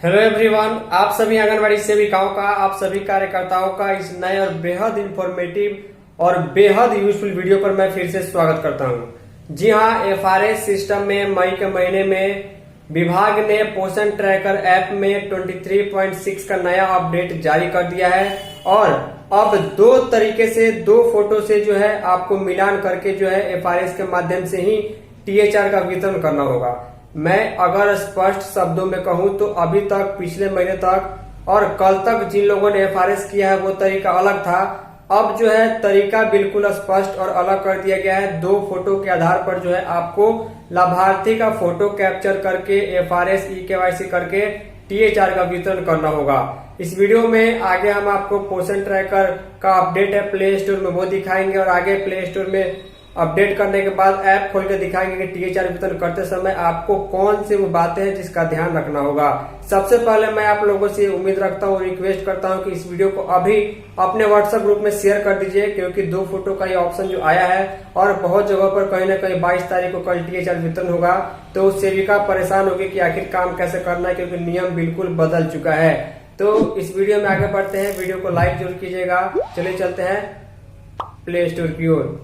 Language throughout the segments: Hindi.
हेलो एवरीवन, आप सभी आंगनबाड़ी सेविकाओं का, आप सभी कार्यकर्ताओं का इस नए और बेहद इंफॉर्मेटिव और बेहद यूजफुल वीडियो पर मैं फिर से स्वागत करता हूं। जी हां, एफआरएस सिस्टम में मई के महीने में विभाग ने पोषण ट्रैकर ऐप में 23.6 का नया अपडेट जारी कर दिया है और अब दो तरीके से, दो फोटो से जो है आपको मिलान करके जो है एफआरएस के माध्यम से ही टीएचआर का वितरण करना होगा। मैं अगर स्पष्ट शब्दों में कहूं तो अभी तक, पिछले महीने तक और कल तक जिन लोगों ने एफआरएस किया है वो तरीका अलग था। अब जो है तरीका बिल्कुल स्पष्ट और अलग कर दिया गया है। दो फोटो के आधार पर जो है आपको लाभार्थी का फोटो कैप्चर करके एफआरएस ई-केवाईसी करके टीएचआर का वितरण करना होगा। इस वीडियो में आगे हम आपको पोषण ट्रैकर का अपडेट है प्ले स्टोर में वो दिखाएंगे और आगे प्ले स्टोर में अपडेट करने के बाद ऐप खोल के दिखाएंगे कि टीएचआर वितरण करते समय आपको कौन सी वो बातें हैं जिसका ध्यान रखना होगा। सबसे पहले मैं आप लोगों से उम्मीद रखता हूँ, रिक्वेस्ट करता हूँ कि इस वीडियो को अभी अपने व्हाट्सएप ग्रुप में शेयर कर दीजिए, क्योंकि दो फोटो का ये ऑप्शन जो आया है और बहुत जगह पर कहीं ना कहीं 22 तारीख को कल टीएचआर वितरण होगा तो सेविका परेशान होगी कि आखिर काम कैसे करना है, क्योंकि नियम बिल्कुल बदल चुका है। तो इस वीडियो में आगे बढ़ते हैं, वीडियो को लाइक जरूर कीजिएगा। चलिए चलते हैं प्ले स्टोर की ओर।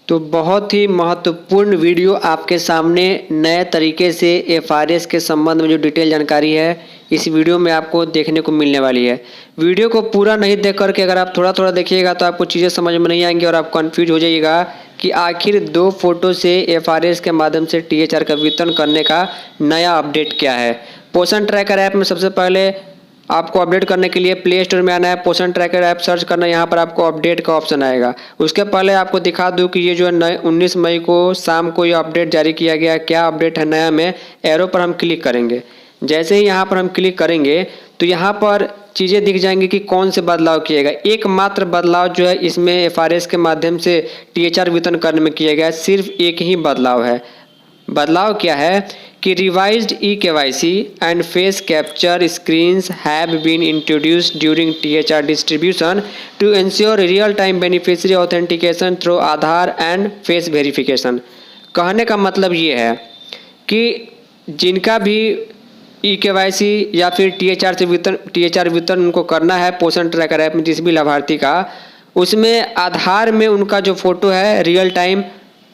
तो बहुत ही महत्वपूर्ण वीडियो आपके सामने नए तरीके से एफआरएस के संबंध में जो डिटेल जानकारी है इस वीडियो में आपको देखने को मिलने वाली है। वीडियो को पूरा नहीं देख करके अगर आप थोड़ा थोड़ा देखिएगा तो आपको चीज़ें समझ में नहीं आएंगी और आप कंफ्यूज हो जाइएगा कि आखिर दो फोटो से एफआरएस के माध्यम से टीएचआर का वितरण करने का नया अपडेट क्या है। पोषण ट्रैकर ऐप में सबसे पहले आपको अपडेट करने के लिए प्ले स्टोर में आना है, पोषण ट्रैकर ऐप सर्च करना है, यहाँ पर आपको अपडेट का ऑप्शन आएगा। उसके पहले आपको दिखा दूँ कि ये जो है 19 मई को शाम को ये अपडेट जारी किया गया है। क्या अपडेट है नया में, एरो पर हम क्लिक करेंगे। जैसे ही यहाँ पर हम क्लिक करेंगे तो यहाँ पर चीज़ें दिख जाएंगी कि कौन से बदलाव किए गए। एकमात्र बदलाव जो है इसमें एफआरएस के माध्यम से टीएचआर वितरण करने में किया गया है, सिर्फ एक ही बदलाव है। बदलाव क्या है कि revised e KYC and face capture screens have been introduced during THR distribution to ensure real time beneficiary authentication through Aadhaar and face verification. कहने का मतलब ये है कि जिनका भी ई-केवाईसी या फिर टीएचआर वितरण उनको करना है पोषण ट्रैकर ऐप में, जिस भी लाभार्थी का, उसमें आधार में उनका जो फोटो है रियल टाइम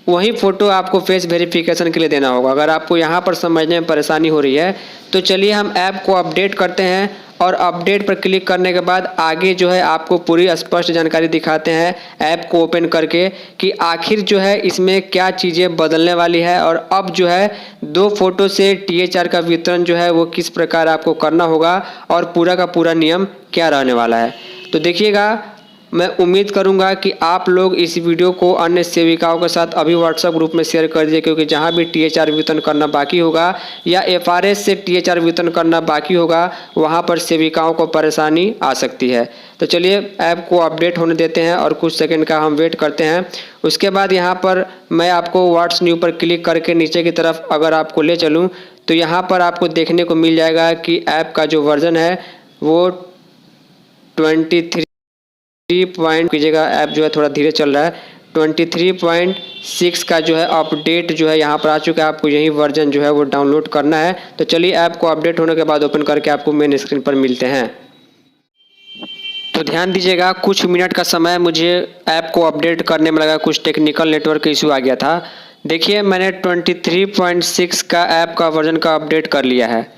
वही फ़ोटो आपको फेस वेरिफिकेशन के लिए देना होगा। अगर आपको यहाँ पर समझने में परेशानी हो रही है तो चलिए हम ऐप को अपडेट करते हैं और अपडेट पर क्लिक करने के बाद आगे जो है आपको पूरी स्पष्ट जानकारी दिखाते हैं ऐप को ओपन करके कि आखिर जो है इसमें क्या चीज़ें बदलने वाली है और अब जो है दो फोटो से टीएचआर का वितरण जो है वो किस प्रकार आपको करना होगा और पूरा का पूरा नियम क्या रहने वाला है। तो देखिएगा, मैं उम्मीद करूंगा कि आप लोग इस वीडियो को अन्य सेविकाओं के साथ अभी व्हाट्सएप ग्रुप में शेयर कर दीजिए, क्योंकि जहां भी टीएचआर वितरण करना बाकी होगा या एफआरएस से टीएचआर वितरण करना बाकी होगा वहां पर सेविकाओं को परेशानी आ सकती है। तो चलिए ऐप को अपडेट होने देते हैं और कुछ सेकंड का हम वेट करते हैं। उसके बाद यहाँ पर मैं आपको व्हाट्स न्यू पर क्लिक करके नीचे की तरफ अगर आपको ले चलूँ तो यहाँ पर आपको देखने को मिल जाएगा कि ऐप का जो वर्जन है वो 23 पॉइंट कीजिएगा। ऐप जो है थोड़ा धीरे चल रहा है। 23.6 का जो है अपडेट जो है यहाँ पर आ चुका है। आपको यही वर्जन जो है वो डाउनलोड करना है। तो चलिए ऐप को अपडेट होने के बाद ओपन करके आपको मेन स्क्रीन पर मिलते हैं। तो ध्यान दीजिएगा, कुछ मिनट का समय मुझे ऐप को अपडेट करने में लगा, कुछ टेक्निकल नेटवर्क इशू आ गया था। देखिए, मैंने 23.6 का ऐप का वर्जन का अपडेट कर लिया है।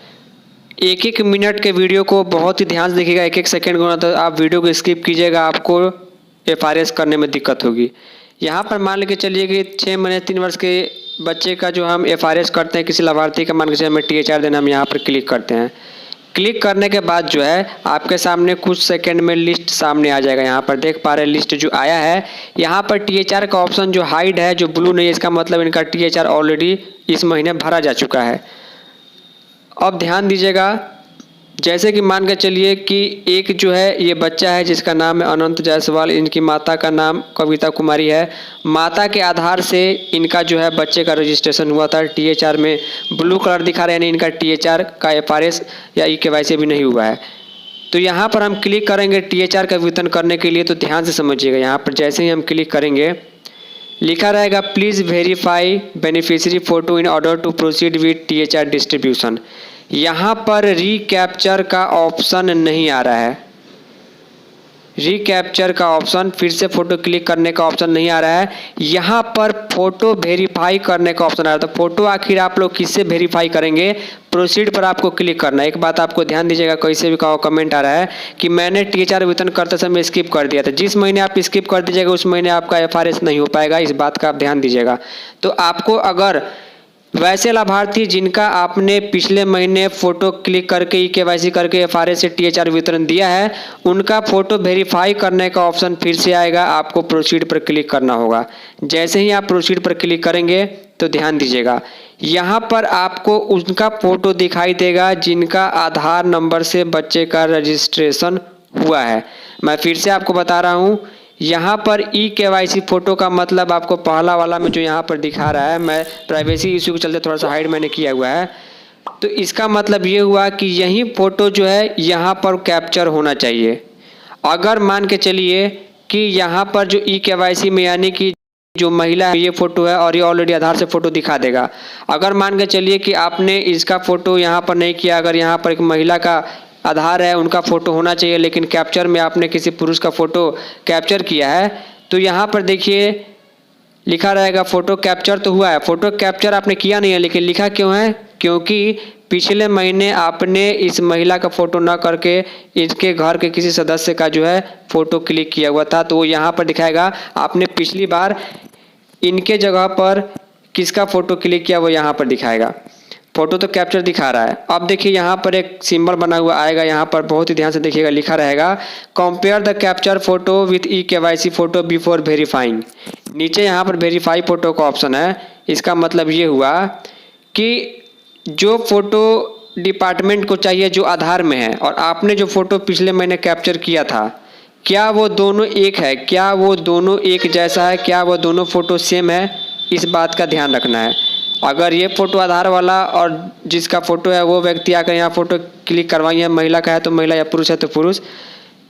एक एक मिनट के वीडियो को बहुत ही ध्यान से देखिएगा, एक एक सेकंड को, तो आप वीडियो को स्किप कीजिएगा, आपको एफआरएस करने में दिक्कत होगी। यहाँ पर मान लेके चलिए कि 6 महीने 3 वर्ष के बच्चे का जो हम एफआरएस करते हैं किसी लाभार्थी का, मान के चलिए हमें टीएचआर देना, हम यहाँ पर क्लिक करते हैं। क्लिक करने के बाद जो है आपके सामने कुछ सेकंड में लिस्ट सामने आ जाएगा। यहाँ पर देख पा रहे हैं लिस्ट जो आया है। यहाँ पर टीएचआर का ऑप्शन जो हाइड है, जो ब्लू नहीं है, इसका मतलब इनका टीएचआर ऑलरेडी इस महीने भरा जा चुका है। अब ध्यान दीजिएगा, जैसे कि मान के चलिए कि एक जो है ये बच्चा है जिसका नाम है अनंत जायसवाल, इनकी माता का नाम कविता कुमारी है। माता के आधार से इनका जो है बच्चे का रजिस्ट्रेशन हुआ था। टीएचआर में ब्लू कलर दिखा रहे हैं, यानी इनका टीएचआर का एफआरएस या ई-केवाईसी भी नहीं हुआ है। तो यहाँ पर हम क्लिक करेंगे टीएचआर का वितरण करने के लिए। तो ध्यान से समझिएगा, यहाँ पर जैसे ही हम क्लिक करेंगे लिखा रहेगा please verify beneficiary photo in order to proceed with THR distribution. यहाँ पर रिकैप्चर का ऑप्शन नहीं आ रहा है। रिकैप्चर का ऑप्शन, फिर से फ़ोटो क्लिक करने का ऑप्शन नहीं आ रहा है। यहाँ पर फ़ोटो वेरीफाई करने का ऑप्शन आ रहा है। तो फ़ोटो आखिर आप लोग किससे वेरीफाई करेंगे? प्रोसीड पर आपको क्लिक करना है। एक बात आपको ध्यान दीजिएगा, कैसे भी कमेंट आ रहा है कि मैंने THR वेतन करते समय स्किप कर दिया था। जिस महीने आप स्किप कर दीजिएगा उस महीने आपका FRS नहीं हो पाएगा, इस बात का आप ध्यान दीजिएगा। तो आपको अगर वैसे लाभार्थी जिनका आपने पिछले महीने फ़ोटो क्लिक करके KYC करके FRS से THR वितरण दिया है, उनका फ़ोटो वेरीफाई करने का ऑप्शन फिर से आएगा। आपको प्रोसीड पर क्लिक करना होगा। जैसे ही आप प्रोसीड पर क्लिक करेंगे तो ध्यान दीजिएगा, यहाँ पर आपको उनका फ़ोटो दिखाई देगा जिनका आधार नंबर से बच्चे का रजिस्ट्रेशन हुआ है। मैं फिर से आपको बता रहा हूँ, यहाँ पर KYC फ़ोटो का मतलब आपको पहला वाला में जो यहाँ पर दिखा रहा है, मैं प्राइवेसी इशू के चलते थोड़ा सा हाइड मैंने किया हुआ है, तो इसका मतलब ये हुआ कि यही फ़ोटो जो है यहाँ पर कैप्चर होना चाहिए। अगर मान के चलिए कि यहाँ पर जो KYC में यानी कि जो महिला है ये फ़ोटो है और ये ऑलरेडी आधार से फ़ोटो दिखा देगा। अगर मान के चलिए कि आपने इसका फ़ोटो यहाँ पर नहीं किया, अगर यहाँ पर एक महिला का आधार है, उनका फ़ोटो होना चाहिए, लेकिन कैप्चर में आपने किसी पुरुष का फ़ोटो कैप्चर किया है, तो यहाँ पर देखिए लिखा रहेगा फ़ोटो कैप्चर तो हुआ है, फ़ोटो कैप्चर आपने किया नहीं है, लेकिन लिखा क्यों है? क्योंकि पिछले महीने आपने इस महिला का फ़ोटो न करके इसके घर के किसी सदस्य का जो है फ़ोटो क्लिक किया हुआ था, तो वो यहाँ पर दिखाएगा। आपने पिछली बार इनके जगह पर किसका फ़ोटो क्लिक किया वो यहाँ पर दिखाएगा। फ़ोटो तो कैप्चर दिखा रहा है। अब देखिए यहाँ पर एक सिंबल बना हुआ आएगा, यहाँ पर बहुत ही ध्यान से देखिएगा, लिखा रहेगा compare the capture photo with KYC photo before verifying. नीचे यहाँ पर वेरीफाई फ़ोटो का ऑप्शन है। इसका मतलब ये हुआ कि जो फ़ोटो डिपार्टमेंट को चाहिए जो आधार में है और आपने जो फ़ोटो पिछले महीने कैप्चर किया था, क्या वो दोनों एक है? क्या वो दोनों एक जैसा है? क्या वो दोनों फ़ोटो सेम है? इस बात का ध्यान रखना है। अगर ये फ़ोटो आधार वाला और जिसका फ़ोटो है वो व्यक्ति आकर यहाँ फ़ोटो क्लिक करवाई है, महिला का है तो महिला या पुरुष है तो पुरुष,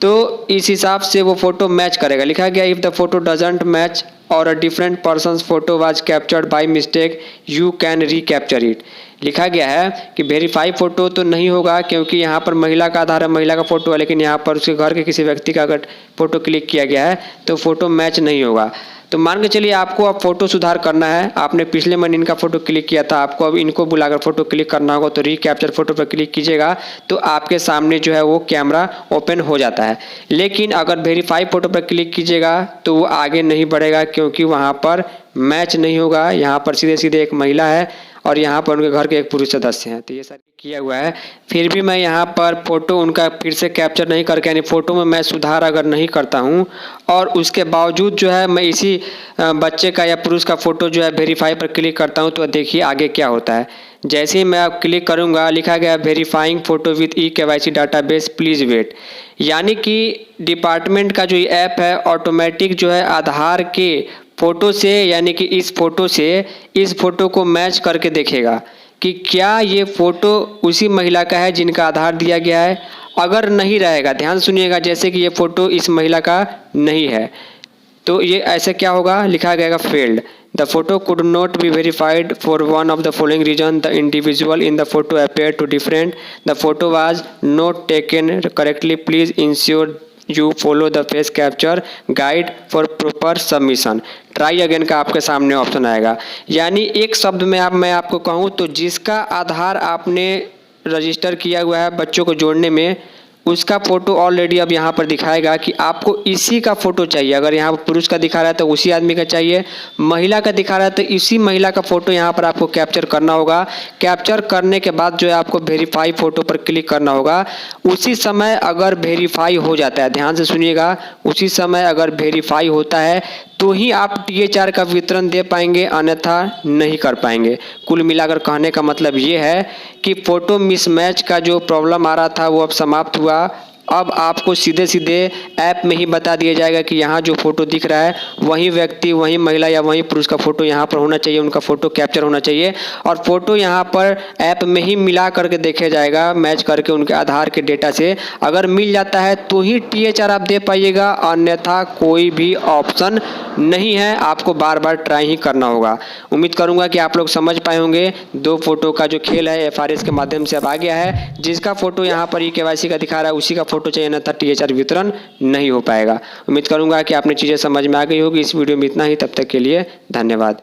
तो इस हिसाब से वो फ़ोटो मैच करेगा। लिखा गया if the photo doesn't match or a different person's photo was captured by mistake you can recapture it. लिखा गया है कि वेरीफाई फ़ोटो तो नहीं होगा क्योंकि यहाँ पर महिला का आधार है, महिला का फ़ोटो है, लेकिन यहाँ पर उसके घर के किसी व्यक्ति का अगर फ़ोटो क्लिक किया गया है तो फ़ोटो मैच नहीं होगा। तो मान के चलिए आपको अब फ़ोटो सुधार करना है। आपने पिछले महीने इनका फ़ोटो क्लिक किया था, आपको अब इनको बुलाकर फ़ोटो क्लिक करना होगा, तो रिकैप्चर फ़ोटो पर क्लिक कीजिएगा तो आपके सामने जो है वो कैमरा ओपन हो जाता है। लेकिन अगर वेरीफाई फ़ोटो पर क्लिक कीजिएगा तो वो आगे नहीं बढ़ेगा क्योंकि वहाँ पर मैच नहीं होगा। यहाँ पर सीधे सीधे एक महिला है और यहाँ पर उनके घर के एक पुरुष सदस्य हैं, तो ये सारी किया हुआ है। फिर भी मैं यहाँ पर फ़ोटो उनका फिर से कैप्चर नहीं करके, यानी फ़ोटो में मैं सुधार अगर नहीं करता हूँ और उसके बावजूद जो है मैं इसी बच्चे का या पुरुष का फ़ोटो जो है वेरीफाई पर क्लिक करता हूँ, तो देखिए आगे क्या होता है। जैसे ही मैं अब क्लिक करूँगा लिखा गया verifying photo with KYC database please wait, यानी कि डिपार्टमेंट का जो ये ऐप है ऑटोमेटिक जो है आधार के फ़ोटो से, यानी कि इस फ़ोटो से इस फ़ोटो को मैच करके देखेगा कि क्या ये फ़ोटो उसी महिला का है जिनका आधार दिया गया है। अगर नहीं रहेगा, ध्यान सुनिएगा, जैसे कि ये फ़ोटो इस महिला का नहीं है तो ये ऐसे क्या होगा, लिखा गया failed, the photo could not be verified for one of the following reason, the individual in the photo appear to different, the photo was not taken correctly, please ensure you follow the face capture guide for proper submission, try again का आपके सामने ऑप्शन आएगा। यानी एक शब्द में मैं आपको कहूँ तो जिसका आधार आपने रजिस्टर किया हुआ है बच्चों को जोड़ने में, उसका फ़ोटो ऑलरेडी अब यहाँ पर दिखाएगा कि आपको इसी का फ़ोटो चाहिए। अगर यहाँ पर पुरुष का दिखा रहा है तो उसी आदमी का चाहिए, महिला का दिखा रहा है तो इसी महिला का फ़ोटो यहाँ पर आपको कैप्चर करना होगा। कैप्चर करने के बाद जो है आपको वेरीफाई फ़ोटो पर क्लिक करना होगा। उसी समय अगर वेरीफाई हो जाता है, ध्यान से सुनिएगा, उसी समय अगर वेरीफाई होता है तो ही आप THR का वितरण दे पाएंगे, अन्यथा नहीं कर पाएंगे। कुल मिलाकर कहने का मतलब ये है कि फ़ोटो मिसमैच का जो प्रॉब्लम आ रहा था वो अब समाप्त हुआ। अब आपको सीधे सीधे ऐप में ही बता दिया जाएगा कि यहाँ जो फोटो दिख रहा है वही व्यक्ति, वही महिला या वही पुरुष का फोटो यहाँ पर होना चाहिए, उनका फोटो कैप्चर होना चाहिए और फोटो यहाँ पर ऐप में ही मिला करके देखा जाएगा, मैच करके उनके आधार के डेटा से। अगर मिल जाता है तो ही THR आप दे पाइएगा, अन्यथा कोई भी ऑप्शन नहीं है, आपको बार बार ट्राई ही करना होगा। उम्मीद करूंगा कि आप लोग समझ पाए होंगे। 2 फोटो का जो खेल है FRS के माध्यम से अब आ गया है। जिसका फोटो यहाँ पर KYC का दिखा रहा है उसी का फोटो चाहिए, अन्यथा THR वितरण नहीं हो पाएगा। उम्मीद करूंगा कि आपने चीज़ें समझ में आ गई होगी। इस वीडियो में इतना ही, तब तक के लिए धन्यवाद।